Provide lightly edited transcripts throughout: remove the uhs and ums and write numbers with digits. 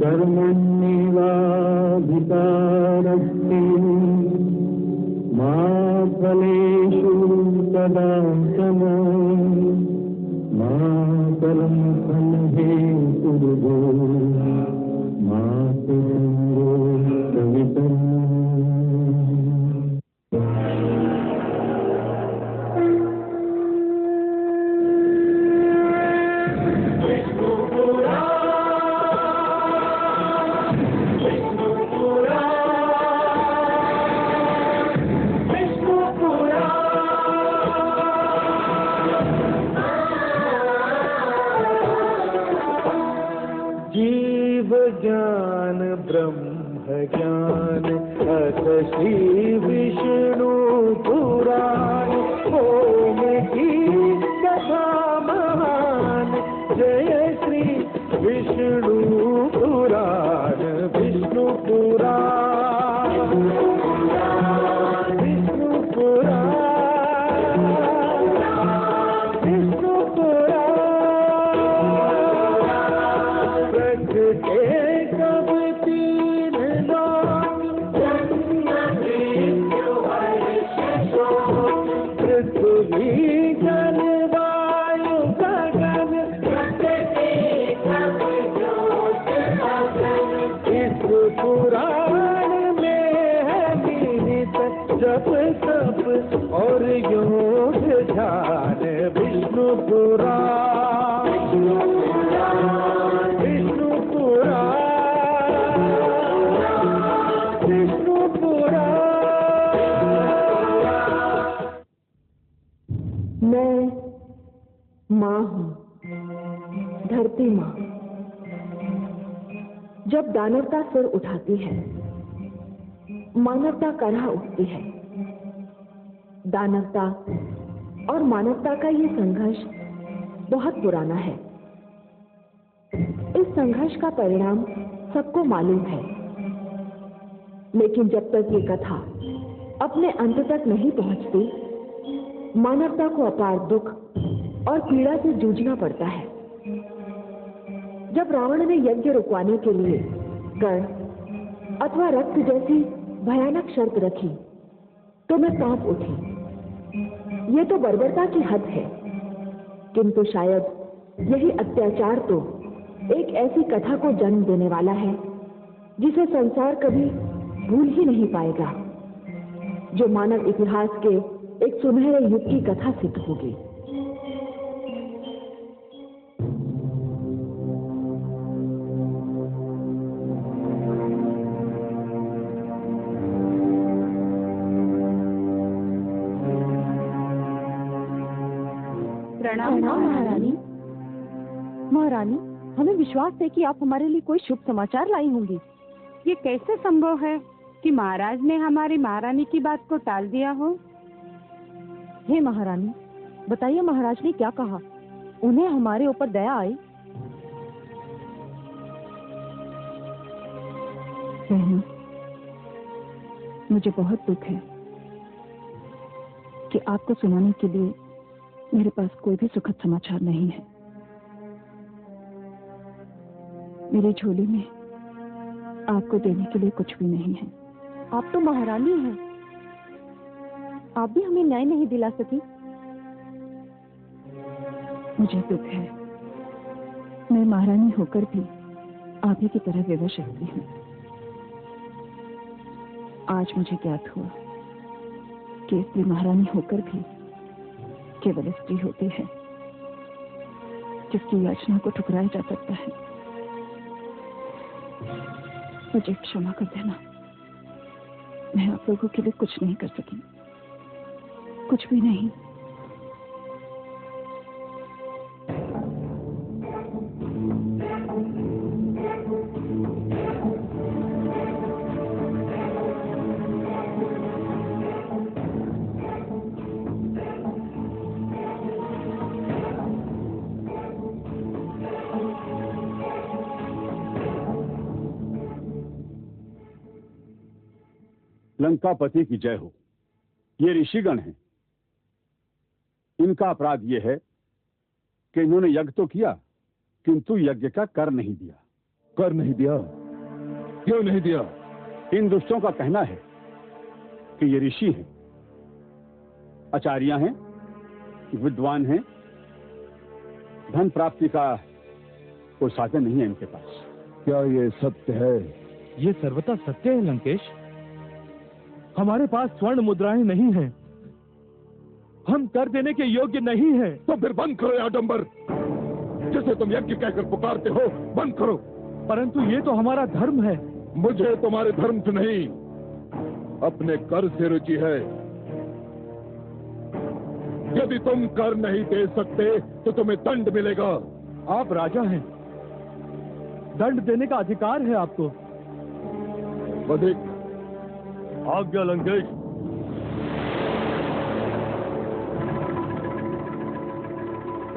कर्मण्येवाधिकारस्ते मा फलेषु कदाचन मा कर्मफलहेतुर्भो मा ते संगोऽस्त्ववितम्। ज्ञान ब्रह्म ज्ञान अथ श्री विष्णु पुराण ओम की कथा महान जय श्री विष्णु पुराण विष्णु पुराण विष्णु पुराण विष्णु पुराण प्रगटे और योग ध्यान विष्णु पुराण विष्णु पुराण विष्णु पुराण। मैं माँ हूँ, धरती माँ। जब दानवता सिर उठाती है, मानवता करहा उठती है। दानवता और मानवता का ये संघर्ष बहुत पुराना है। इस संघर्ष का परिणाम सबको मालूम है, लेकिन जब तक ये कथा अपने अंत तक नहीं पहुंचती, मानवता को अपार दुख और पीड़ा से जूझना पड़ता है। जब रावण ने यज्ञ रुकवाने के लिए गण अथवा रक्त जैसी भयानक शर्त रखी, तो मैं कांप उठी। ये तो बर्बरता की हद है, किंतु शायद यही अत्याचार तो एक ऐसी कथा को जन्म देने वाला है जिसे संसार कभी भूल ही नहीं पाएगा, जो मानव इतिहास के एक सुनहरे युग की कथा सिद्ध होगी। प्रणाम महारानी। महारानी, हमें विश्वास है कि आप हमारे लिए कोई शुभ समाचार लाई होंगी। ये कैसे संभव है कि महाराज ने हमारी महारानी की बात को टाल दिया हो? हे महारानी, बताइए महाराज ने क्या कहा? उन्हें हमारे ऊपर दया आई? मुझे बहुत दुख है कि आपको सुनाने के लिए मेरे पास कोई भी सुखद समाचार नहीं है। मेरी झोली में आपको देने के लिए कुछ भी नहीं है। आप तो महारानी हैं, आप भी हमें न्याय नहीं दिला सकी। मुझे दुख है, मैं महारानी होकर भी आप ही की तरह विवश रहती हूँ। आज मुझे ज्ञात हुआ कि स्त्री महारानी होकर भी केवल स्त्री होती है जिसकी याचना को ठुकराया जा सकता है। मुझे क्षमा कर देना, मैं आप लोगों के लिए कुछ नहीं कर सकी, कुछ भी नहीं। लंकापति की जय हो। ये ऋषिगण हैं। इनका अपराध यह है कि इन्होंने यज्ञ तो किया किंतु यज्ञ का कर नहीं दिया। कर नहीं दिया? क्यों नहीं दिया? इन दुष्टों का कहना है कि ये ऋषि हैं, आचार्य हैं, विद्वान हैं, धन प्राप्ति का कोई साधन नहीं है इनके पास। क्या ये सत्य है? ये सर्वथा सत्य है लंकेश। हमारे पास स्वर्ण मुद्राएं नहीं हैं, हम कर देने के योग्य नहीं हैं। तो फिर बंद करो ये आडंबर, जिसे तुम यज्ञ कहकर पुकारते हो, बंद करो। परंतु ये तो हमारा धर्म है। मुझे तुम्हारे धर्म से नहीं, अपने कर से रुचि है। यदि तुम कर नहीं दे सकते तो तुम्हें दंड मिलेगा। आप राजा हैं, दंड देने का अधिकार है आपको। अधिक आज्ञा लंकेश।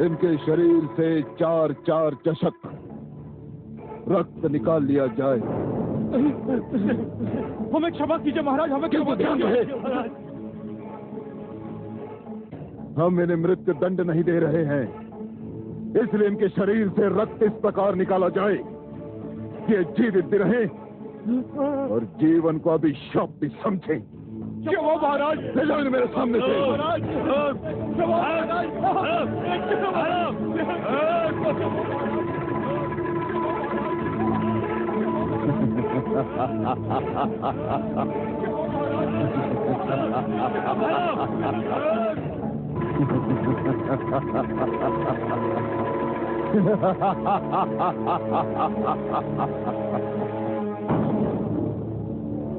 इनके शरीर से 4-4 चषक रक्त निकाल लिया जाए। हमें क्षमा कीजिए महाराज, हमें क्षमा ध्यान कीजिए। रहे, हम इन्हें मृत्यु दंड नहीं दे रहे हैं, इसलिए इनके शरीर से रक्त इस प्रकार निकाला जाए कि ये जीवित भी रहें और जीवन को अभिशाप भी समझें। क्षमा महाराज, ले जाओ इन्हें मेरे सामने से। महाराज, क्षमा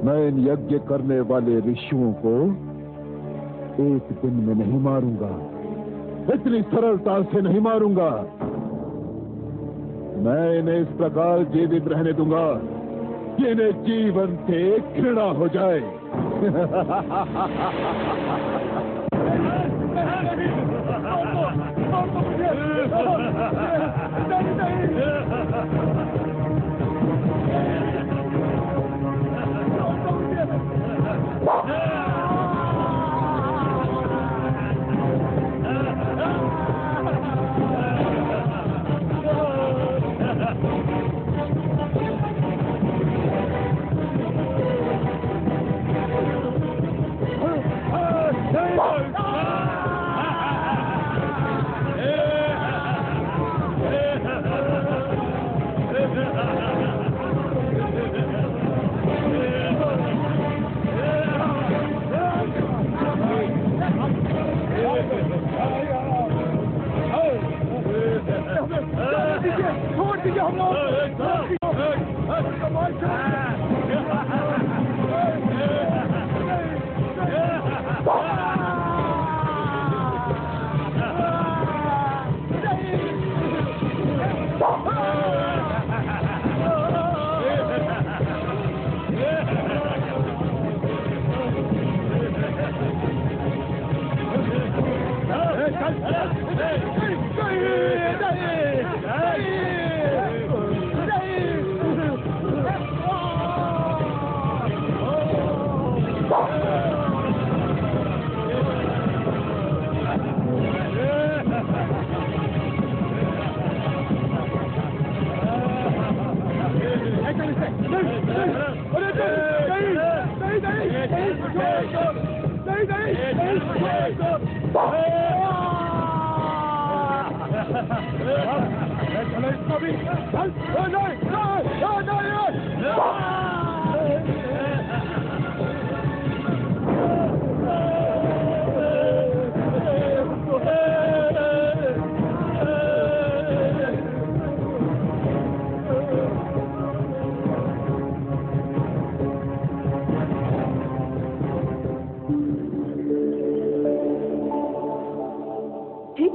मैं इन यज्ञ करने वाले ऋषियों को एक दिन में नहीं मारूंगा, इतनी सरलता से नहीं मारूंगा। मैं इन्हें इस प्रकार जीवित रहने दूंगा कि इन्हें जीवन से घृणा हो जाए।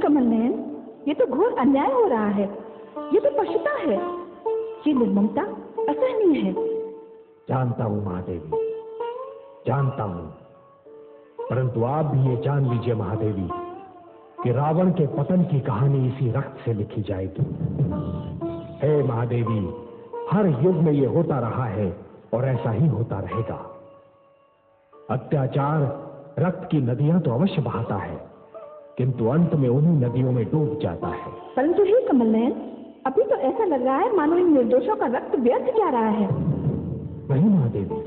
कमल नयन, ये तो घोर अन्याय हो रहा है। ये तो पशुता है, ये निर्ममता असहनीय है। जानता हूँ महादेवी, जानता हूँ, परंतु आप भी ये जान लीजिए महादेवी कि रावण के पतन की कहानी इसी रक्त से लिखी जाएगी। हे महादेवी, हर युग में ये होता रहा है और ऐसा ही होता रहेगा। अत्याचार रक्त की नदियां तो अवश्य बहाता है, किंतु अंत में उन्हीं नदियों में डूब जाता है। परंतु हे कमल नयन, अभी तो ऐसा लग रहा है मानो इन निर्दोषों का रक्त व्यर्थ जा रहा है। वही महादेवी,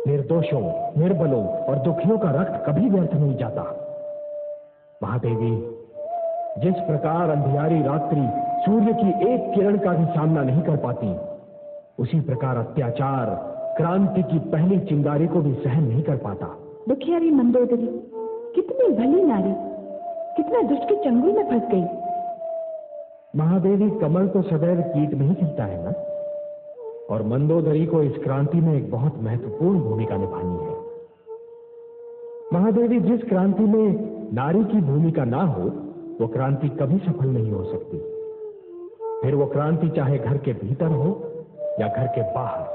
निर्दोषों, निर्बलों और दुखियों का रक्त कभी व्यर्थ नहीं जाता। महादेवी, जिस प्रकार अंधियारी रात्रि सूर्य की एक किरण का भी सामना नहीं कर पाती, उसी प्रकार अत्याचार क्रांति की पहली चिंगारी को भी सहन नहीं कर पाता। दुखियारी मंदोदरी कितनी भली नारी, कितना दुष्ट के चंगुल में फंस गई। महादेवी, कमल तो सदैव कीट में ही खिलता है ना, और मंदोदरी को इस क्रांति में एक बहुत महत्वपूर्ण भूमिका निभानी है। महादेवी, जिस क्रांति में नारी की भूमिका ना हो, वो क्रांति कभी सफल नहीं हो सकती। फिर वो क्रांति चाहे घर के भीतर हो या घर के बाहर।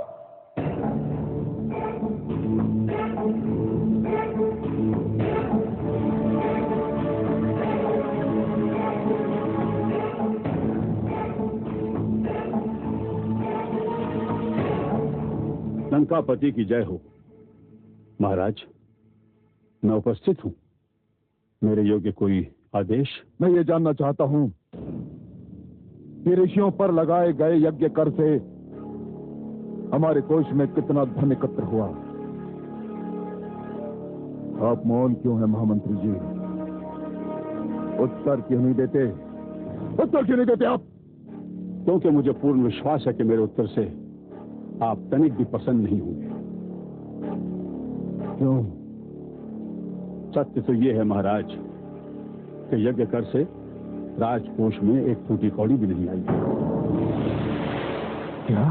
लंकापति की जय हो। महाराज, मैं उपस्थित हूं। मेरे योग्य कोई आदेश? मैं ये जानना चाहता हूं कि ऋषियों पर लगाए गए यज्ञ कर से हमारे कोष में कितना धन एकत्र हुआ। आप मौन क्यों हैं महामंत्री जी? उत्तर क्यों नहीं देते? उत्तर क्यों नहीं देते आप? क्योंकि मुझे पूर्ण विश्वास है कि मेरे उत्तर से आप तनिक भी पसंद नहीं होंगे। क्यों? सत्य तो ये है महाराज कि यज्ञ कर से राजकोष में एक फूटी कौड़ी भी नहीं आई। क्या?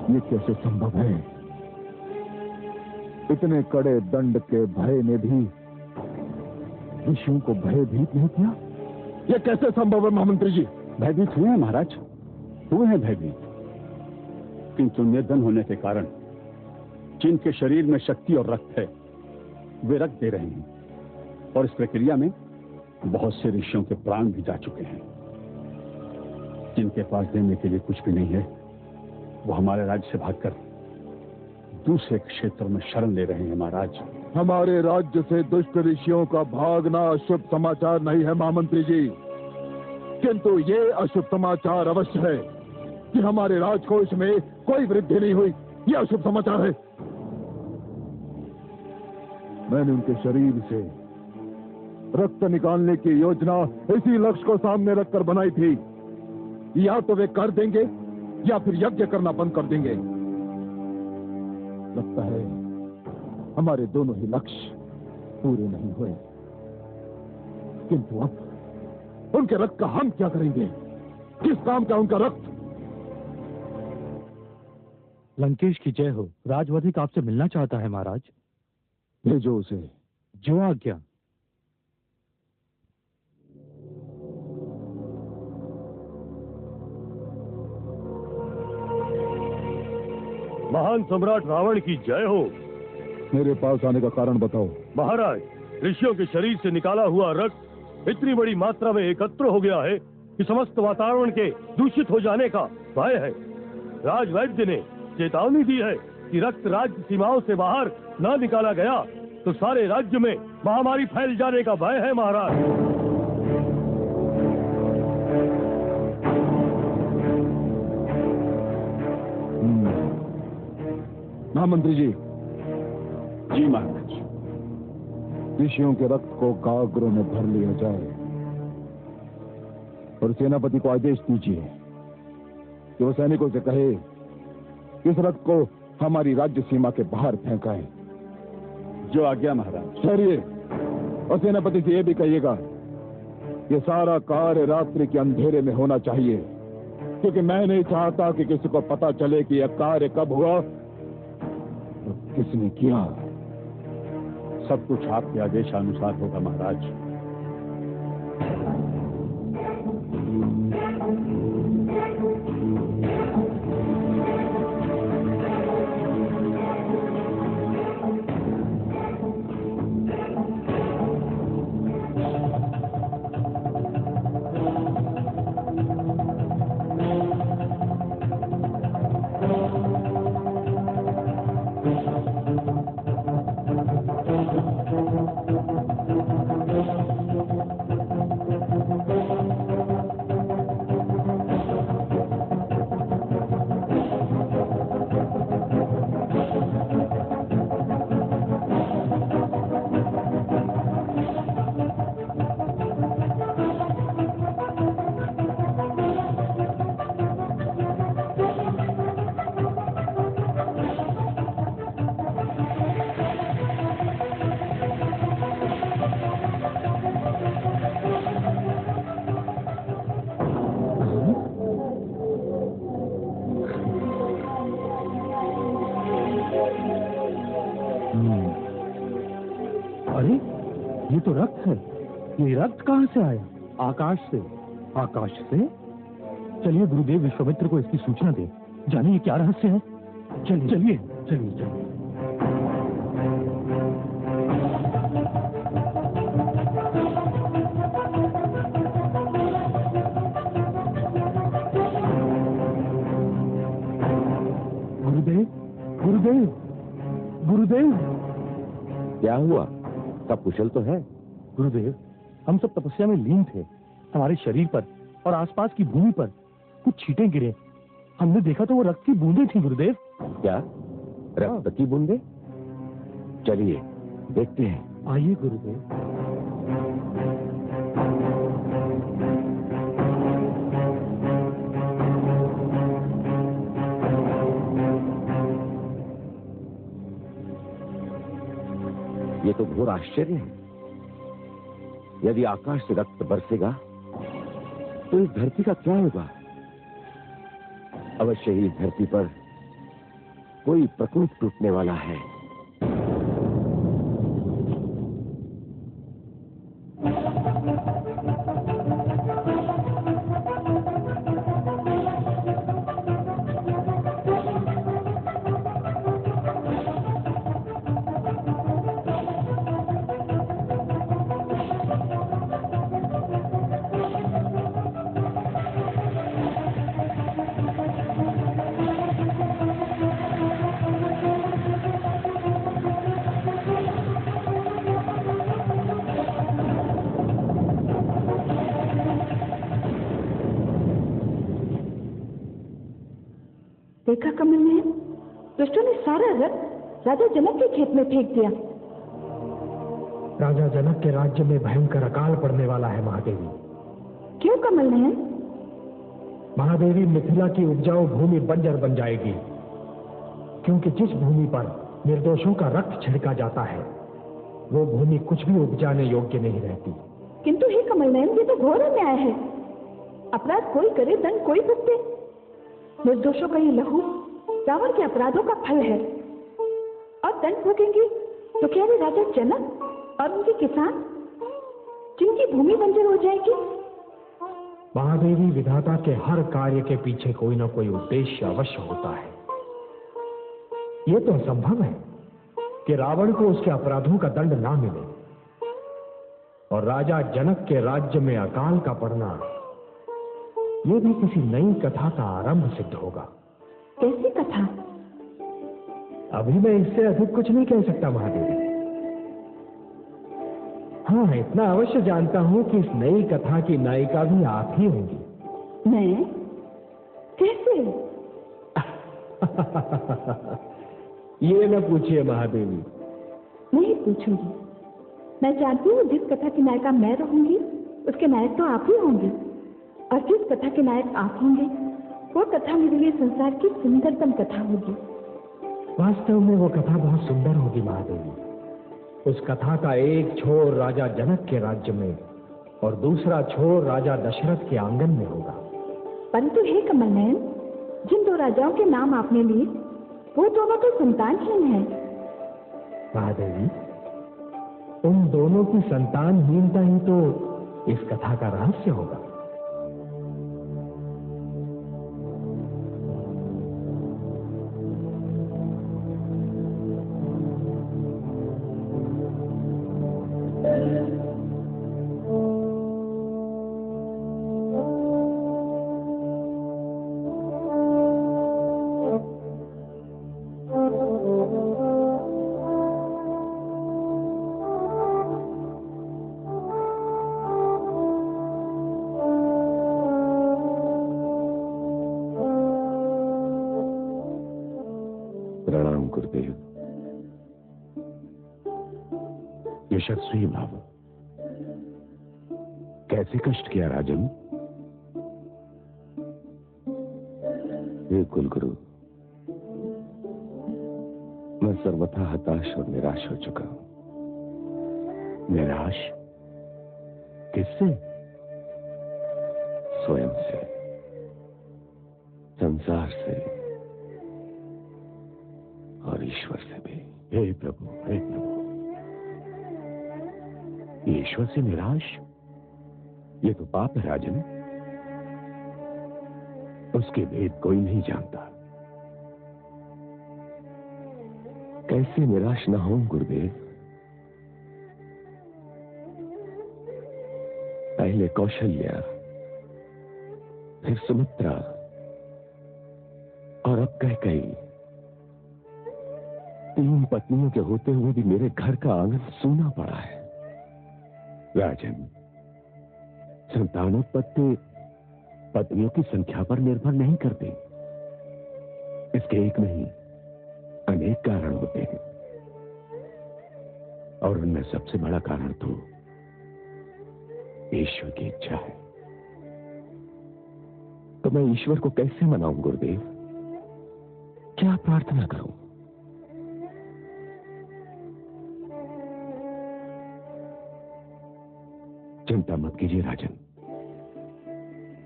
ये कैसे संभव है? इतने कड़े दंड के भय ने भी ऋषियों को भयभीत नहीं किया? ये कैसे संभव है महामंत्री जी? भयभीत हुए हैं महाराज, हुए हैं भयभीत, किंतु निर्धन होने के कारण जिनके शरीर में शक्ति और रक्त है वे रक्त दे रहे हैं, और इस प्रक्रिया में बहुत से ऋषियों के प्राण भी जा चुके हैं। जिनके पास देने के लिए कुछ भी नहीं है, वो हमारे राज्य से भागकर दूसरे क्षेत्रों में शरण ले रहे हैं महाराज। हमारे राज्य से दुष्ट ऋषियों का भागना अशुभ समाचार नहीं है महामंत्री जी, किंतु ये अशुभ समाचार अवश्य है कि हमारे राजकोष में कोई वृद्धि नहीं हुई। ये अशुभ समाचार है। मैंने उनके शरीर से रक्त निकालने की योजना इसी लक्ष्य को सामने रखकर बनाई थी। या तो वे कर देंगे या फिर यज्ञ करना बंद कर देंगे। लगता है हमारे दोनों ही लक्ष्य पूरे नहीं हुए, किंतु अब उनके रक्त का हम क्या करेंगे? किस काम का उनका रक्त? लंकेश की जय हो। राजवधिक आपसे मिलना चाहता है महाराज। भेजो उसे। जो आज्ञा। महान सम्राट रावण की जय हो। मेरे पास आने का कारण बताओ। महाराज, ऋषियों के शरीर से निकाला हुआ रक्त इतनी बड़ी मात्रा में एकत्र हो गया है कि समस्त वातावरण के दूषित हो जाने का भय है। राजवैद्य ने चेतावनी दी है कि रक्त राज्य सीमाओं से बाहर न निकाला गया तो सारे राज्य में महामारी फैल जाने का भय है महाराज। महामंत्री जी। जी महाराज। ऋषियों के रक्त को गागरों में भर लिया जाए और सेनापति को आदेश दीजिए कि वो सैनिकों से कहे इस रक्त को हमारी राज्य सीमा के बाहर फेंकाएं। जो आज्ञा महाराज। ठहरिए, और सेनापति से यह भी कहिएगा ये सारा कार्य रात्रि के अंधेरे में होना चाहिए, क्योंकि मैं नहीं चाहता कि किसी को पता चले कि यह कार्य कब हुआ और किसने किया। सब कुछ आपके आदेशानुसार होगा महाराज। रक्त है। ये रक्त कहाँ से आया? आकाश से। आकाश से? चलिए गुरुदेव विश्वामित्र को इसकी सूचना दें। जानिए क्या रहस्य है। चलिए चलिए चलिए चलिए। गुरुदेव गुरुदेव गुरुदेव। क्या हुआ? सब कुशल तो है? गुरुदेव, हम सब तपस्या में लीन थे। हमारे शरीर पर और आसपास की भूमि पर कुछ छींटे गिरे। हमने देखा तो वो रक्त की बूंदें थी गुरुदेव। क्या रक्त की बूंदें? चलिए देखते हैं। आइए गुरुदेव। ये तो घोर आश्चर्य है। यदि आकाश से रक्त बरसेगा तो इस धरती का क्या होगा? अवश्य ही इस धरती पर कोई प्रकोप टूटने वाला है। देखा कमल ने, दुष्टों ने सारा रक्त राजा जनक के खेत में फेंक दिया। राजा जनक के राज्य में भयंकर अकाल पड़ने वाला है महादेवी। क्यों कमल नयन? महादेवी, मिथिला की उपजाऊ भूमि बंजर बन जाएगी, क्योंकि जिस भूमि पर निर्दोषों का रक्त छिड़का जाता है वो भूमि कुछ भी उपजाने योग्य नहीं रहती। किंतु हे कमल नयन, ये तो घोर अन्याय है। अपराध कोई करे, दंड कोई भुगते। निर्दोषों का ये लहू रावण के अपराधों का फल है, और दंड भोगेंगे तो क्या वे राजा जनक और उनके किसान, जिनकी भूमि बंजर हो जाएगी? महादेवी, विधाता के हर कार्य के पीछे कोई ना कोई उद्देश्य अवश्य होता है। ये तो असंभव है कि रावण को उसके अपराधों का दंड ना मिले और राजा जनक के राज्य में अकाल का पड़ना, ये भी किसी नई कथा का आरंभ सिद्ध होगा। कैसी कथा? अभी मैं इससे अधिक कुछ नहीं कह सकता महादेवी। हाँ, इतना अवश्य जानता हूं कि इस नई कथा की नायिका भी आप ही होंगी। मैं? कैसे? ये न पूछिए महादेवी। नहीं पूछूंगी। मैं जानती हूँ जिस कथा की नायिका मैं रहूंगी, उसके नायक तो आप ही होंगे, और जिस कथा के नायक आप होंगे वो कथा मेरे लिए संसार की सुंदरतम कथा होगी। वास्तव में वो कथा बहुत सुंदर होगी महादेवी। उस कथा का एक छोर राजा जनक के राज्य में और दूसरा छोर राजा दशरथ के आंगन में होगा। परंतु हे कमल नयन, जिन दो राजाओं के नाम आपने लिए वो दोनों तो संतानहीन हैं। महादेवी, उन दोनों की संतानहीनता ही तो इस कथा का रहस्य होगा। प्रणाम गुरुदेव। यशस्वी भव। कैसे कष्ट किया राजन? हे कुलगुरु, मैं सर्वथा हताश और निराश हो चुका हूं। निराश? किससे? स्वयं से, संसार से और ईश्वर से भी। हे प्रभु, हे प्रभु, ये ईश्वर से निराश, ये तो पाप है राजन। उसके भेद कोई नहीं जानता। कैसे निराश ना हो गुरुदेव। पहले कौशल्या, फिर सुमित्रा और अब कैकेयी। 3 पत्नियों के होते हुए भी मेरे घर का आंगन सूना पड़ा है। राजन, संतानोत्पत्ति पत्नियों की संख्या पर निर्भर नहीं करते। इसके एक नहीं अनेक कारण होते हैं, और उनमें सबसे बड़ा कारण तो ईश्वर की इच्छा है। तो मैं ईश्वर को कैसे मनाऊं गुरुदेव? क्या प्रार्थना करूं? चिंता मत कीजिए राजन,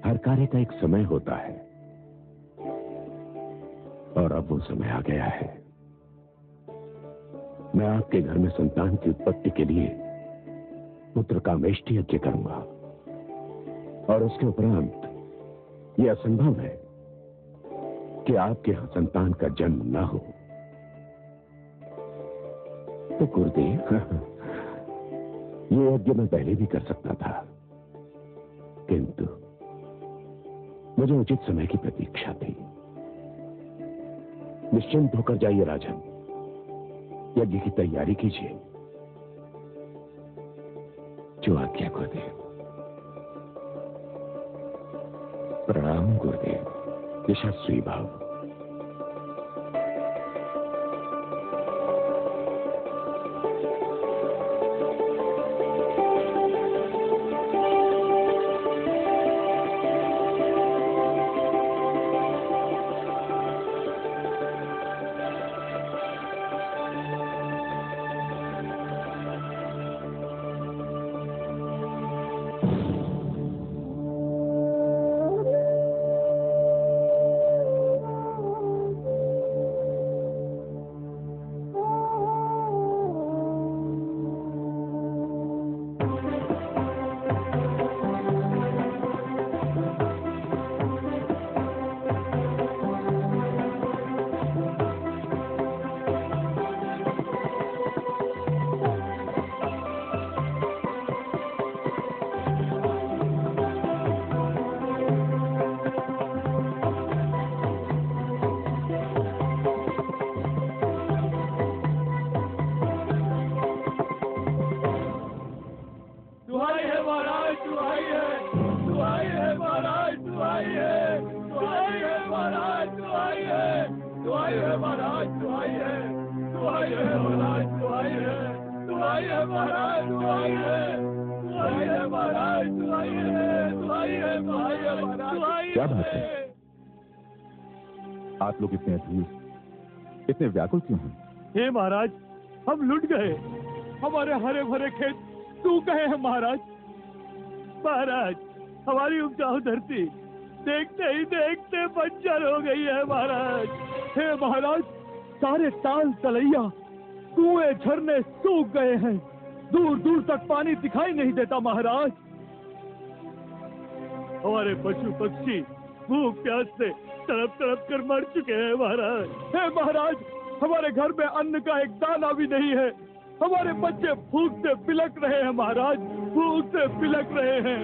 हर कार्य का एक समय होता है, और अब वो समय आ गया है। मैं आपके घर में संतान की उत्पत्ति के लिए पुत्र का मेष्टि यज्ञ करूंगा, और उसके उपरांत यह असंभव है कि आपके यहां संतान का जन्म ना हो। तो गुरुदेव, ये यज्ञ मैं पहले भी कर सकता था, किंतु मुझे उचित समय की प्रतीक्षा थी। निश्चिंत होकर जाइए राजन, यज्ञ की तैयारी कीजिए। जो आज्ञा गुरुदेव। प्रणाम गुरुदेव। यशस्वी भाव। क्या बात है? आप लोग इतने अधीर, इतने व्याकुल क्यों हैं? हे महाराज, हम लुट गए। हमारे हरे भरे खेत सूख गए हैं महाराज। महाराज, हमारी उपजाऊ धरती देखते ही देखते बंजर हो गई है महाराज। हे महाराज, सारे ताल तलैया, कुएं झरने सूख गए हैं। दूर दूर तक पानी दिखाई नहीं देता महाराज। हमारे पशु पक्षी भूख प्यास से तड़प तड़प कर मर चुके हैं महाराज। हे महाराज, हमारे घर में अन्न का एक दाना भी नहीं है। हमारे बच्चे भूख से बिलक रहे हैं महाराज, भूख से बिलक रहे हैं।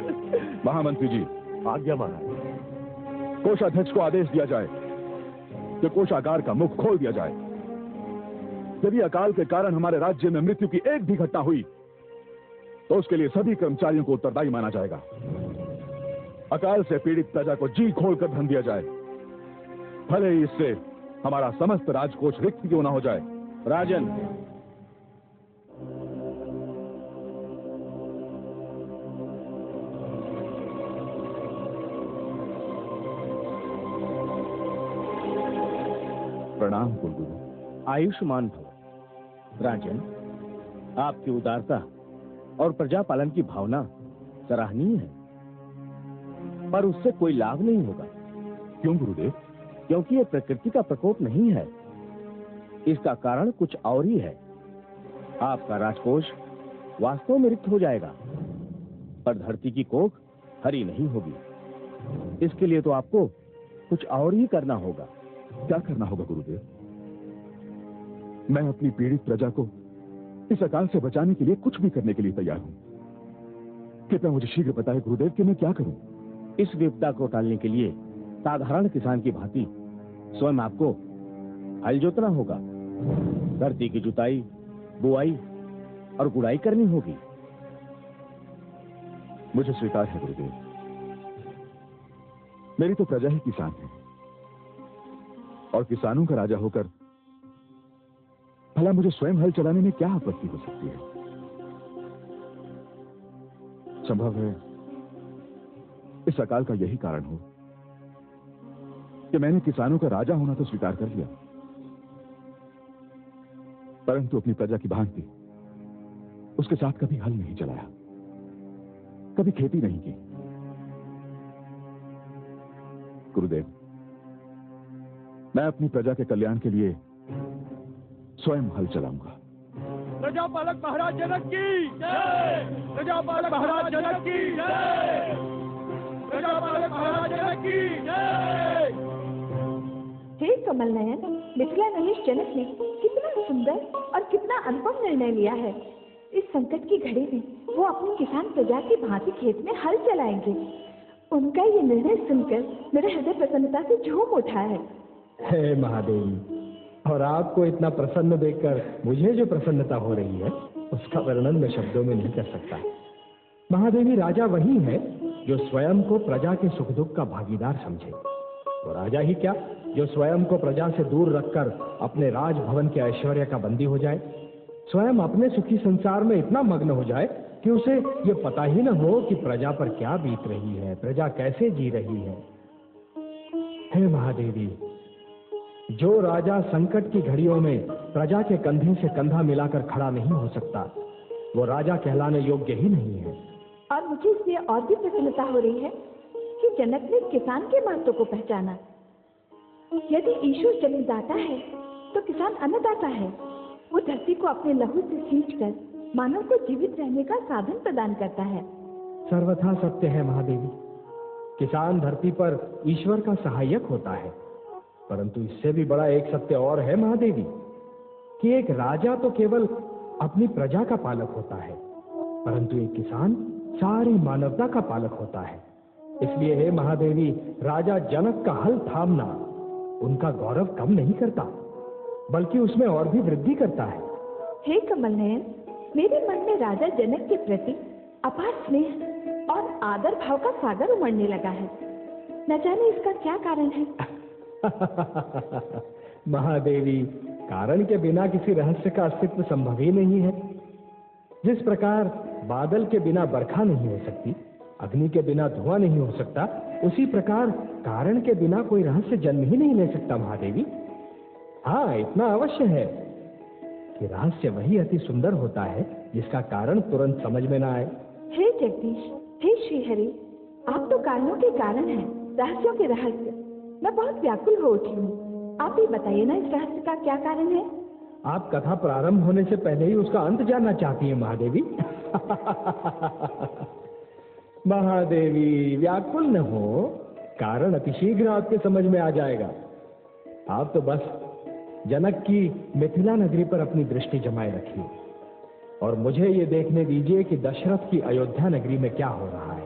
महामंत्री जी, आज्ञा महाराज। कोषाध्यक्ष को आदेश दिया जाए कि कोषागार का मुख खोल दिया जाए। यदि अकाल के कारण हमारे राज्य में मृत्यु की एक भी घटना हुई तो उसके लिए सभी कर्मचारियों को उत्तरदायी माना जाएगा। अकाल से पीड़ित प्रजा को जी खोलकर धन दिया जाए, भले ही इससे हमारा समस्त राजकोष रिक्त क्यों ना हो जाए। राजन, प्रणाम कुलगुरु। आयुष्मान भव। राजन, आपकी उदारता और प्रजा पालन की भावना सराहनीय है, पर उससे कोई लाभ नहीं होगा। क्यों गुरुदेव? क्योंकि यह प्रकृति का प्रकोप नहीं है, इसका कारण कुछ और ही है। आपका राजकोष वास्तव में रिक्त हो जाएगा, पर धरती की कोख हरी नहीं होगी। इसके लिए तो आपको कुछ और ही करना होगा। क्या करना होगा गुरुदेव? मैं अपनी पीड़ित प्रजा को इस अकाल से बचाने के लिए कुछ भी करने के लिए तैयार हूं। कृपया मुझे शीघ्र बताएं गुरुदेव कि मैं क्या करूं। इस विपदा को टालने के लिए साधारण किसान की भांति स्वयं आपको हल जोतना होगा। धरती की जुताई, बुआई और गुड़ाई करनी होगी। मुझे स्वीकार है गुरुदेव। मेरी तो प्रजा ही किसान है, और किसानों का राजा होकर भला मुझे स्वयं हल चलाने में क्या आपत्ति हो सकती है? संभव है इस अकाल का यही कारण हो कि मैंने किसानों का राजा होना तो स्वीकार कर लिया, परंतु अपनी प्रजा की भांति उसके साथ कभी हल नहीं चलाया, कभी खेती नहीं की। गुरुदेव, मैं अपनी प्रजा के कल्याण के लिए स्वयं हल चलाऊंगा। प्रजापालक महाराज जनक की जय। प्रजापालक महाराज जनक की जय। प्रजापालक महाराज जनक की जय। हे कमल नयन, मिथिला नरेश जनक ने कितना सुंदर और कितना अनुपम निर्णय लिया है। इस संकट की घड़ी में वो अपनी किसान प्रजा की भांति खेत में हल चलाएंगे। उनका ये निर्णय सुनकर मेरा हृदय प्रसन्नता से झूम उठा है। हे महादेवी, और आपको इतना प्रसन्न देखकर मुझे जो प्रसन्नता हो रही है उसका वर्णन मैं शब्दों में नहीं कर सकता। महादेवी, राजा वही है जो स्वयं को प्रजा के सुख दुख का भागीदार समझे। तो राजा ही क्या, जो स्वयं को प्रजा से दूर रखकर अपने राजभवन के ऐश्वर्य का बंदी हो जाए, स्वयं अपने सुखी संसार में इतना मग्न हो जाए कि उसे ये पता ही न हो कि प्रजा पर क्या बीत रही है, प्रजा कैसे जी रही है। हे महादेवी, जो राजा संकट की घड़ियों में प्रजा के कंधे से कंधा मिलाकर खड़ा नहीं हो सकता, वो राजा कहलाने योग्य ही नहीं है। और मुझे इसलिए और भी प्रसन्नता हो रही है कि जनक ने किसान के महत्व को पहचाना। यदि ईश्वर जन्मदाता है तो किसान अन्नदाता है। वो धरती को अपने लहू से सींचकर मानव को जीवित रहने का साधन प्रदान करता है। सर्वथा सत्य है महादेवी। किसान धरती पर ईश्वर का सहायक होता है, परंतु इससे भी बड़ा एक सत्य और है महादेवी कि एक राजा तो केवल अपनी प्रजा का पालक होता है, परंतु एक किसान सारी मानवता का पालक होता है। इसलिए हे महादेवी, राजा जनक का हल थामना उनका गौरव कम नहीं करता, बल्कि उसमें और भी वृद्धि करता है। हे कमल नयन, मेरे मन में राजा जनक के प्रति अपार स्नेह और आदर भाव का सागर उमड़ने लगा है। न जाने इसका क्या कारण है। महादेवी, कारण के बिना किसी रहस्य का अस्तित्व संभव ही नहीं है। जिस प्रकार बादल के बिना बरखा नहीं हो सकती, अग्नि के बिना धुआं नहीं हो सकता, उसी प्रकार कारण के बिना कोई रहस्य जन्म ही नहीं ले सकता महादेवी। हाँ, इतना अवश्य है कि रहस्य वही अति सुंदर होता है जिसका कारण तुरंत समझ में ना आए। हे जगदीश, हे श्रीहरि, आप तो कारणों के कारण हैं, रहस्यों के रहस्य। मैं बहुत व्याकुल हो उठी हूँ। आप ही बताइए ना, इस रहस्य का क्या कारण है? आप कथा प्रारंभ होने से पहले ही उसका अंत जानना चाहती हैं महादेवी। महादेवी, व्याकुल न हो, कारण अतिशीघ्र आपके समझ में आ जाएगा। आप तो बस जनक की मिथिला नगरी पर अपनी दृष्टि जमाए रखिए और मुझे ये देखने दीजिए कि दशरथ की अयोध्या नगरी में क्या हो रहा है।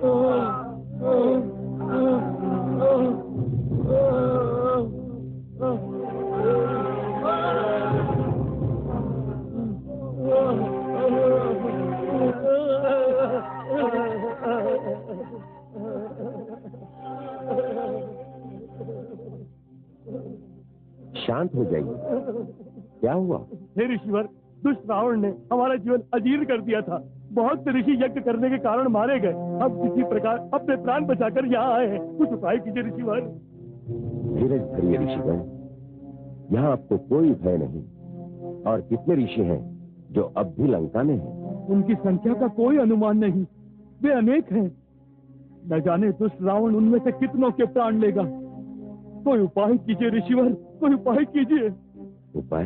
शांत हो जाइए, क्या हुआ? हे ऋषिवर, दुष्ट रावण ने हमारा जीवन अजीर्ण कर दिया था। बहुत से ऋषि यज्ञ करने के कारण मारे गए। अब किसी प्रकार अपने प्राण बचाकर यहाँ आए हैं। कुछ उपाय कीजिए ऋषिवर। धीरज धरिए ऋषिवर, यहाँ आपको कोई भय नहीं। और कितने ऋषि हैं जो अब भी लंका में हैं? उनकी संख्या का कोई अनुमान नहीं, वे अनेक हैं। न जाने दुष्ट रावण उनमें से कितनों के प्राण लेगा। कोई उपाय कीजिए ऋषिवर, कोई उपाय कीजिए। उपाय?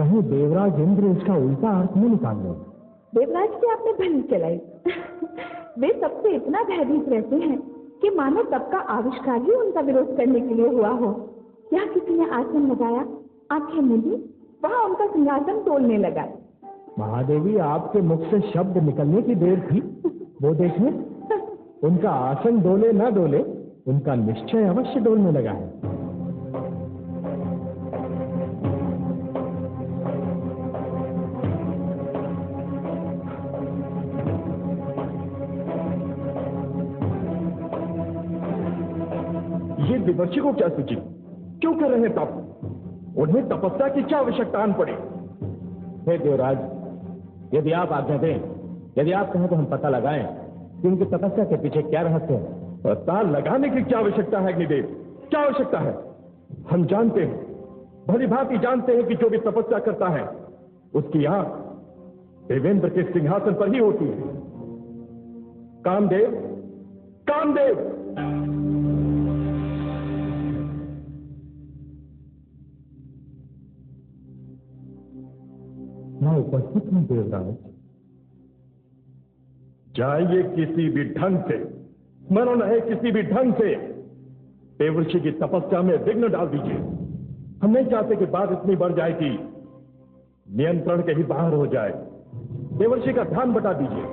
कहीं देवराज इंद्र इसका उल्टा अर्थ न निकाल ले। देवराज की आपने भली चलाई। वे सबसे इतना भयभीत रहते हैं कि मानो तब का आविष्कार ही उनका विरोध करने के लिए हुआ हो। क्या किसी ने आसन लगाया, आंखें मूंदी, वहां उनका सिंहासन तोलने लगा। महादेवी, आपके मुख से शब्द निकलने की देर थी। वो देखें, उनका आसन डोले ना डोले, उनका निश्चय अवश्य डोलने लगा है। ये देवर्षि को क्या सूचित, क्यों कर रहे हैं तप? उन्हें तपस्या की क्या आवश्यकता आन पड़ी? हे देवराज, यदि आप आज्ञा दें, यदि आप कहें तो हम पता लगाएं कि उनकी तपस्या के पीछे क्या रहस्य है। पता लगाने की क्या आवश्यकता है अग्निदेव, क्या आवश्यकता है? हम जानते हैं, भली भांति जानते हैं कि जो भी तपस्या करता है उसकी आंख देवेंद्र के सिंहासन पर ही होती है। कामदेव, कामदेव! मैं उपस्थित हूं देवराज। जाइए किसी भी ढंग से, स्मरण है किसी भी ढंग से देवर्षि की तपस्या में विघ्न डाल दीजिए। हम नहीं चाहते कि बात इतनी बढ़ जाए कि नियंत्रण के ही बाहर हो जाए। देवर्षि का ध्यान बटा दीजिए,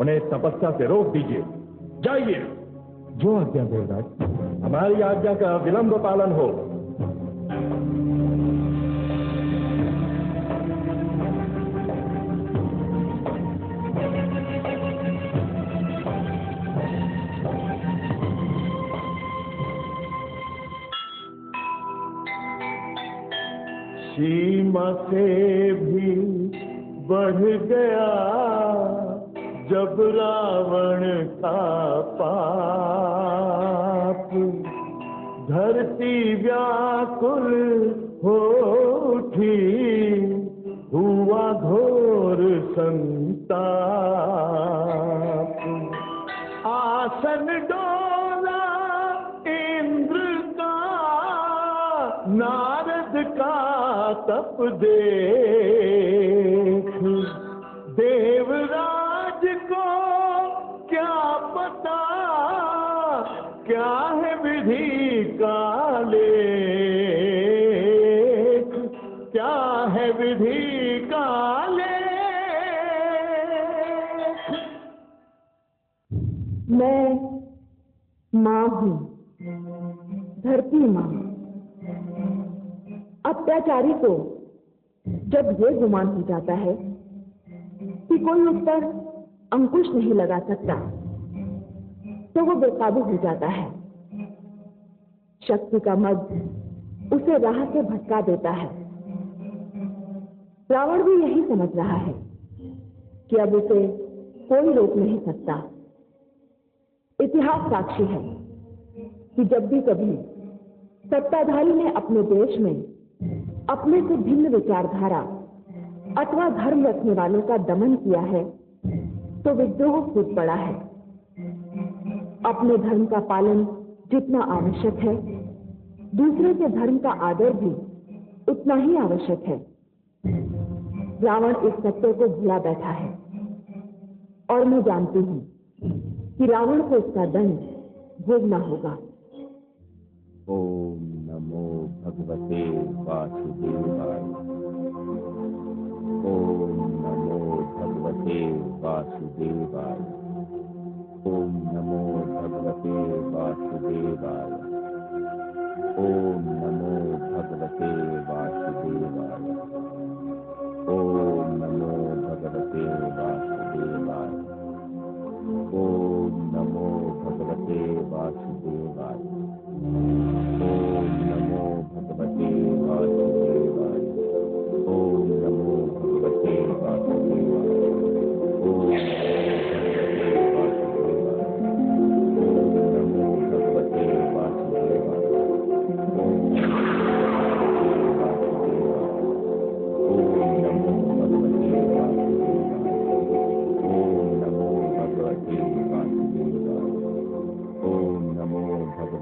उन्हें तपस्या से रोक दीजिए। जाइए। जो आज्ञा देवराज। हमारी आज्ञा का विलंब पालन हो। सीमा से भी बढ़ गया जब रावण का पाप, धरती व्याकुल हो उठी, हुआ घोर संताप। आसन डोला इंद्र का, नारद का तप देख, देवराज को क्या पता क्या है विधि का लेख, क्या है विधि का लेख। मैं मां हूं, धरती मां। अत्याचारी को जब ये गुमान हो जाता है कि कोई उस पर अंकुश नहीं लगा सकता, तो वो बेकाबू हो जाता है। शक्ति का मद उसे राह से भटका देता है। रावण भी यही समझ रहा है कि अब उसे कोई रोक नहीं सकता। इतिहास साक्षी है कि जब भी कभी सत्ताधारी ने अपने देश में अपने से भिन्न विचारधारा अथवा धर्म रखने वालों का दमन किया है, तो विद्रोह कूद पड़ा है। अपने धर्म का पालन जितना आवश्यक है, दूसरे के धर्म का आदर भी उतना ही आवश्यक है। रावण इस सत्य को भुला बैठा है और मैं जानती हूं कि रावण को इसका दंड भोगना होगा। ओम नमो भगवते वासुदेवाय। ओम नमो भगवते वासुदेवाय। ओम नमो भगवते वासुदेवाय। ओम नमो भगवते वासुदेवाय। ओम नमो भगवते वासुदेवाय। ओम नमो भगवते वासुदेवाय। ओम नमो भगवते वासुदेवाय। ओम नमो भगवते वासुदेवाय। ओम नमो भगवते वासुदेवाय। ओम नमो भगवते वासुदेवाय। ओम नमो भगवते वासुदेवाय। ओम नमो भगवते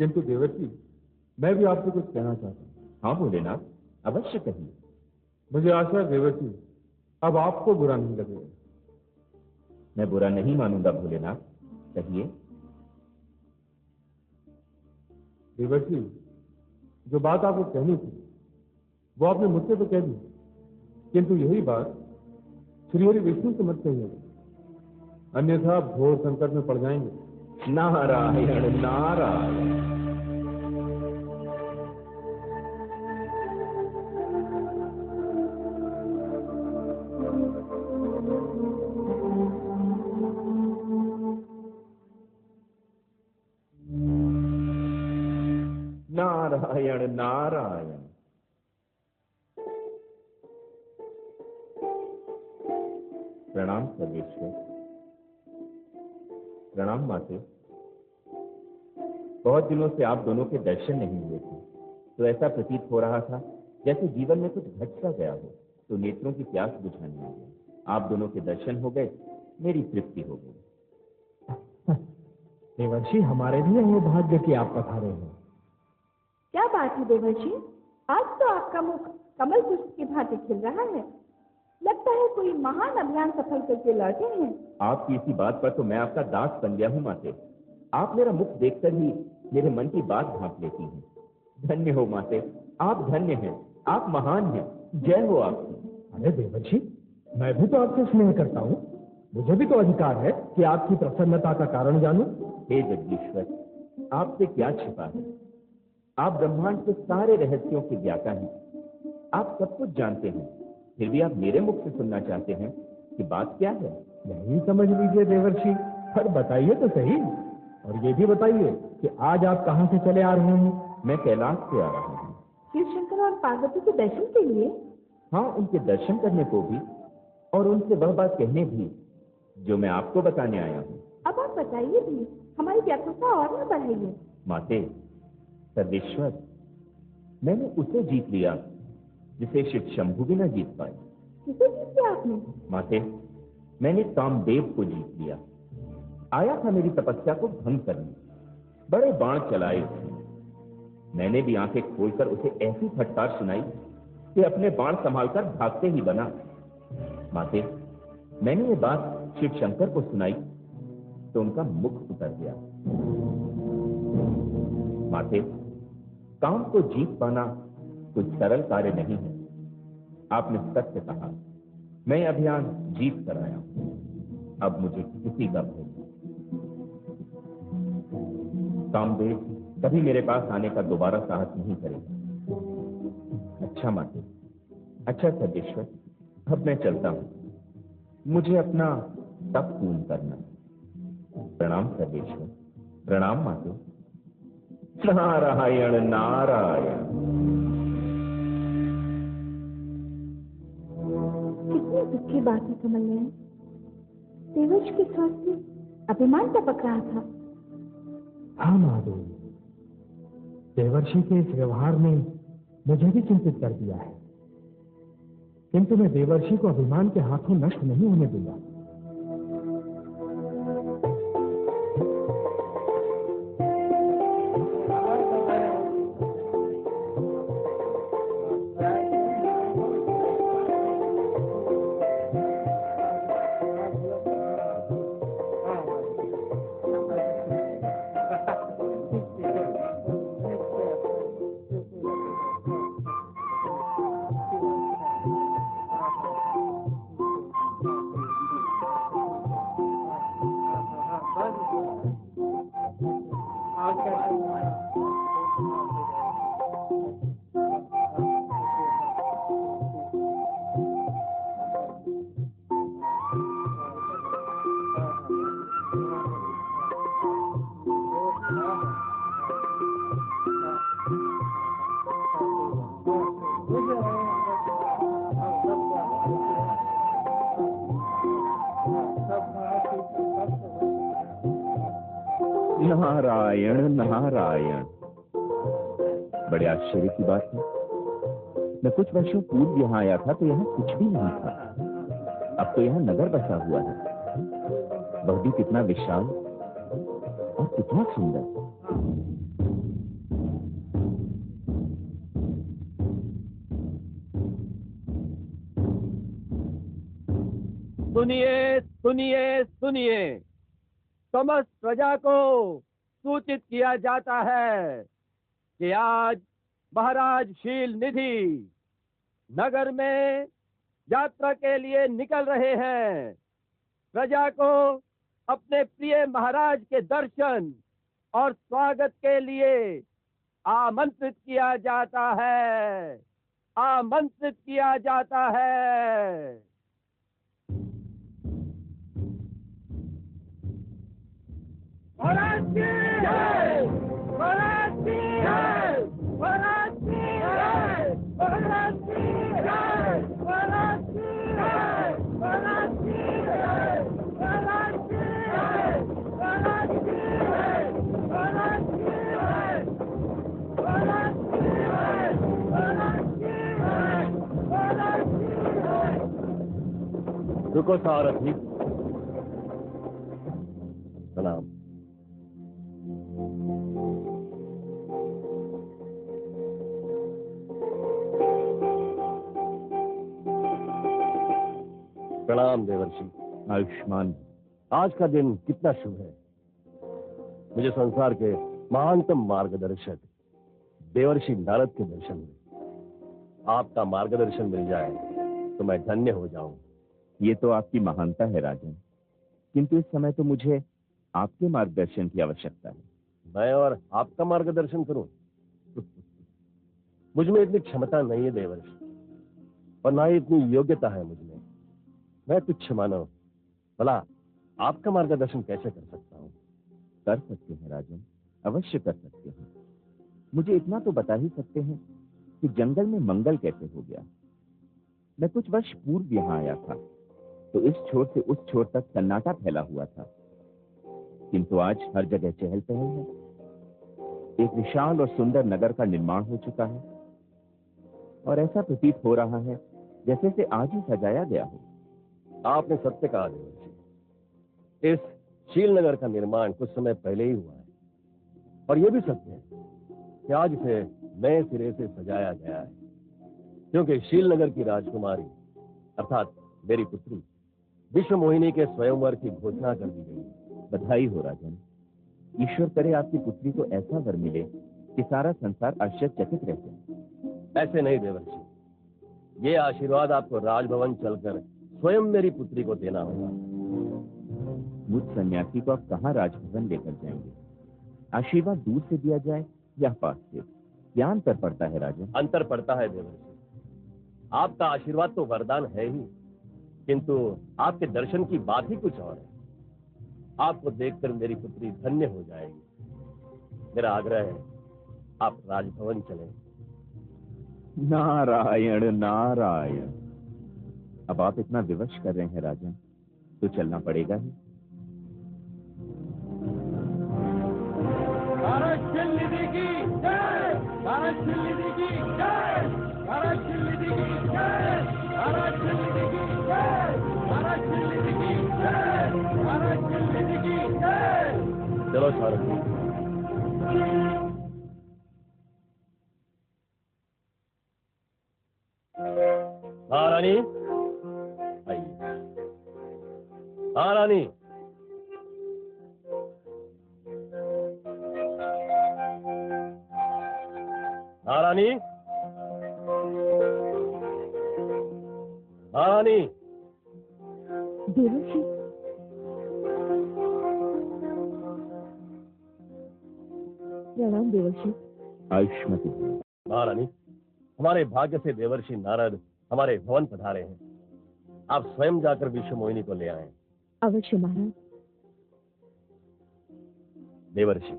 किंतु देवर्षि, मैं भी आपसे कुछ कहना चाहता हूँ। हाँ भोलेनाथ, अवश्य कहिए। मुझे आशा है देवर्षि, अब आपको बुरा नहीं लगेगा। मैं बुरा नहीं मानूंगा भोलेनाथ, कहिए। देवर्षि, जो बात आपको कहनी थी वो आपने मुझसे तो कह दी, किंतु यही बात श्री हरि विष्णु से मत कहिएगा, अन्यथा आप घोर संकट में पड़ जाएंगे। नारायण नारायण। नारायण नारायण। प्रणाम सर्वेश्वर। प्रणाम माते। बहुत दिनों से आप दोनों के दर्शन नहीं हुए थे, तो ऐसा प्रतीत हो रहा था जैसे जीवन में कुछ घट सा गया हो, तो नेत्रों की प्यास बुझाने आ गया। आप दोनों के दर्शन हो गए, मेरी तृप्ति हो गई। देवर्षि, हमारे भी ये भाग्य कि आप पधारे हैं। क्या बात है देवर्षि, आज तो आपका मुख कमल पुष्प की भांति खिल रहा है। लगता है कोई महान अभियान सफल करके लौटे हैं। आपकी इसी बात पर तो मैं आपका दास बन गया हूँ माते। आप मेरा मुख देखकर ही मेरे मन की बात भांप लेती हैं। धन्य हो माते, आप धन्य हैं, आप महान हैं। जय हो आपकी। अरे देवर्षि, मैं भी तो आपसे स्नेह करता हूँ, मुझे भी तो अधिकार है कि आपकी प्रसन्नता का कारण जानूं। हे जगदीश्वर, आपसे क्या छिपा है? आप ब्रह्मांड के सारे रहस्यों के ज्ञाता हैं, आप सब कुछ जानते हैं, फिर भी आप मेरे मुख से सुनना चाहते हैं कि बात क्या है? यही समझ लीजिए देवर्षि, पर बताइए तो सही। और ये भी बताइए कि आज आप कहाँ से चले आ रहे हैं? मैं कैलाश से आ रहा हूँ। शिव शंकर और पार्वती के दर्शन के लिए? हाँ, उनके दर्शन करने को भी, और उनसे वह बात कहने भी जो मैं आपको बताने आया हूँ। अब आप बताइए भी, हमारी व्याकुलता और न बढ़ाइए। माते, सर्वेश्वर, मैंने उसे जीत लिया जिसे शिव शंभु भी न जीत पाए। किसे जीत लिया आपने? माते, मैंने कामदेव को जीत लिया। आया था मेरी तपस्या को भंग करने, बड़े बाण चलाए उसने। मैंने भी आंखें खोलकर उसे ऐसी फटकार सुनाई कि अपने बाण संभालकर भागते ही बना। माते, मैंने ये बात शिव शंकर को सुनाई तो उनका मुख उतर गया। माते, काम को जीत पाना कोई सरल कार्य नहीं है। आपने सत्य कहा, मैं अभियान जीत कर आया हूं, अब मुझे किसी का भय नहीं। कामदेव कभी मेरे पास आने का दोबारा साहस नहीं करेगा। अच्छा माते, अच्छा सर्वेश्वर, अब मैं चलता हूं, मुझे अपना तप पूर्ण करना। प्रणाम सर्वेश्वर। प्रणाम माते। नारायण नारायण। कितनी दुखी बात है कमल नयन। देवर्ष के स्वर से अभिमान टपक रहा था। हाँ महादेव, देवर्षि के इस व्यवहार ने मुझे भी चिंतित कर दिया है, किंतु मैं देवर्षि को अभिमान के हाथों नष्ट नहीं होने दूंगा। नारायण नारायण। बड़े आश्चर्य की बात है, मैं कुछ वर्षों पूर्व यहाँ आया था तो यहाँ कुछ भी नहीं था। अब तो यहाँ नगर बसा हुआ है, वह भी कितना विशाल और कितना सुंदर। सुनिए सुनिए सुनिए, समस्त प्रजा को सूचित किया जाता है कि आज महाराज शील निधि नगर में यात्रा के लिए निकल रहे हैं। प्रजा को अपने प्रिय महाराज के दर्शन और स्वागत के लिए आमंत्रित किया जाता है, आमंत्रित किया जाता है। महाराज की जय, महाराज की जय, महाराज की जय, महाराज की जय, महाराज की जय, महाराज की जय, महाराज की जय, महाराज की जय, महाराज की जय, महाराज की जय, महाराज की जय, महाराज की जय। रुको सारथी, प्रणाम। प्रणाम देवर्षि। आयुष्मान। आज का दिन कितना शुभ है। मुझे संसार के महानतम मार्गदर्शक देवर्षि नारद के दर्शन हुए। आपका मार्गदर्शन मिल जाए तो मैं धन्य हो जाऊं। ये तो आपकी महानता है राजन, किंतु इस समय तो मुझे आपके मार्गदर्शन की आवश्यकता है। मैं और आपका मार्गदर्शन करूं? मुझ में इतनी क्षमता नहीं है देवर्षि, और ना ही इतनी योग्यता है मुझ में। मैं तुच्छ मानव, भला आपका मार्गदर्शन कैसे कर सकता हूं? कर सकते हैं राजन, अवश्य कर सकते हैं। मुझे इतना तो बता ही सकते हैं कि जंगल में मंगल कैसे हो गया। मैं कुछ वर्ष पूर्व यहाँ आया था तो इस छोर से उस छोर तक सन्नाटा फैला हुआ था, किंतु आज हर जगह चहल पहल है। एक विशाल और सुंदर नगर का निर्माण हो चुका है और ऐसा प्रतीत हो रहा है जैसे से आज ही सजाया गया हो। आपने सत्य कहा देवर्षि। इस शीलनगर का निर्माण कुछ समय पहले ही हुआ है, और यह भी सत्य है कि आज इसे नए सिरे से सजाया गया है, क्योंकि शीलनगर की राजकुमारी अर्थात मेरी पुत्री विश्व मोहिनी के स्वयंवर की घोषणा कर दी गई। बधाई हो राजन। ईश्वर करे आपकी पुत्री को ऐसा वर मिले कि सारा संसार आश्चर्यचकित रह जाए। ऐसे नहीं देवर्षि, ये आशीर्वाद आपको राजभवन चलकर स्वयं मेरी पुत्री को देना होगा। मुझ सन्यासी को आप कहाँ राजभवन लेकर जाएंगे? आशीर्वाद दूर से दिया जाए या पास से, क्या अंतर पड़ता है राजन? अंतर पड़ता है देवर्षि। आपका आशीर्वाद तो वरदान है ही, किंतु आपके दर्शन की बात ही कुछ और है। आपको देखकर मेरी पुत्री धन्य हो जाएगी। मेरा आग्रह है आप राजभवन चलें। नारायण नारायण। अब आप इतना विवश कर रहे हैं राजन, तो चलना पड़ेगा ही। भारत शील निधि की जय, भारत शील निधि की जय, भारत शील निधि की जय, भारत शील निधि की जय, भारत शील निधि की जय, भारत शील निधि की जय। चलो सारथी। महारानी आइए। महारानी, महारानी, महारानी। देवर्षि, प्रणाम देवर्षि। आयुष्मती। महारानी, हमारे भाग्य से देवर्षि नारद हमारे भवन पधारे हैं। आप स्वयं जाकर विश्व मोहिनी को ले आए। अवश्य महाराज। देवर्षि,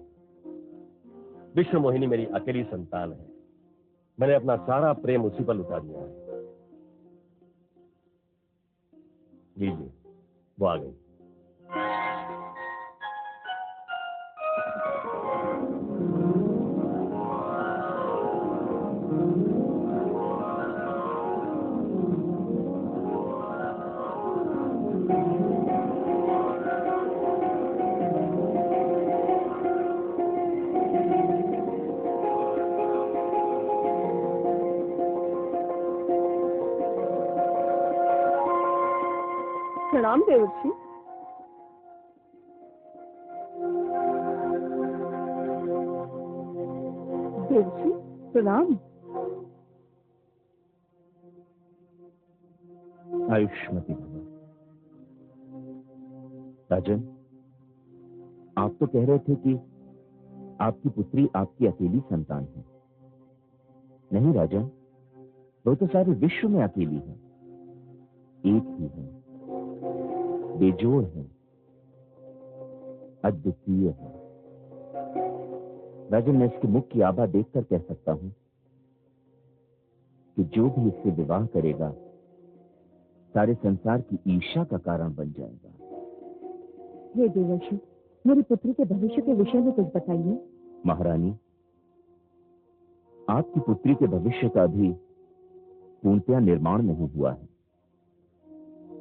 विश्व मोहिनी मेरी अकेली संतान है। मैंने अपना सारा प्रेम उसी पर लुटा दिया है। लीजिए, वो आ गई। प्रणाम देवर्षि। देवर्षि प्रणाम। आयुष्मती भव। राजन, आप तो कह रहे थे कि आपकी पुत्री आपकी अकेली संतान है। नहीं राजन, वो तो सारे विश्व में अकेली है, एक ही है, बेजोड़ है, अद्वितीय है। राजन, मैं इसके मुख की आभा देखकर कह सकता हूं कि जो भी इससे विवाह करेगा सारे संसार की ईर्ष्या का कारण बन जाएगा। हे देवर्षि, मेरी पुत्री के भविष्य के विषय में कुछ बताइए। महारानी, आपकी पुत्री के भविष्य का भी पूर्णतया निर्माण नहीं हुआ है,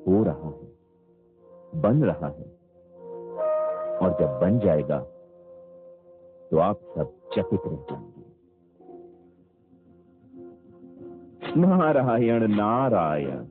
हो रहा है, बन रहा है, और जब बन जाएगा तो आप सब चकित रह जाएंगे। नारायण नारायण।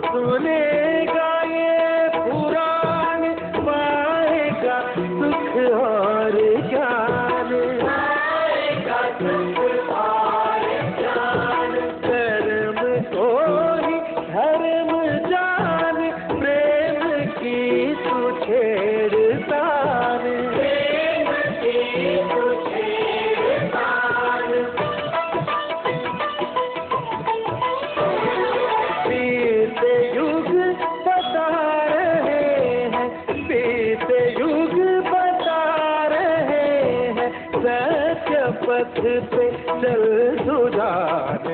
सुनेगा ये पुराण पाएगा सुख और ज्ञान, पाएगा सुख और ज्ञान। कर्म को ही धर्म जान, प्रेम की तू छेड़तान, प्रेम की तू छेड़तान। बीते युग बता रहे हैं, बीते युग बता रहे हैं, सत्य पथ पे चल सुजान।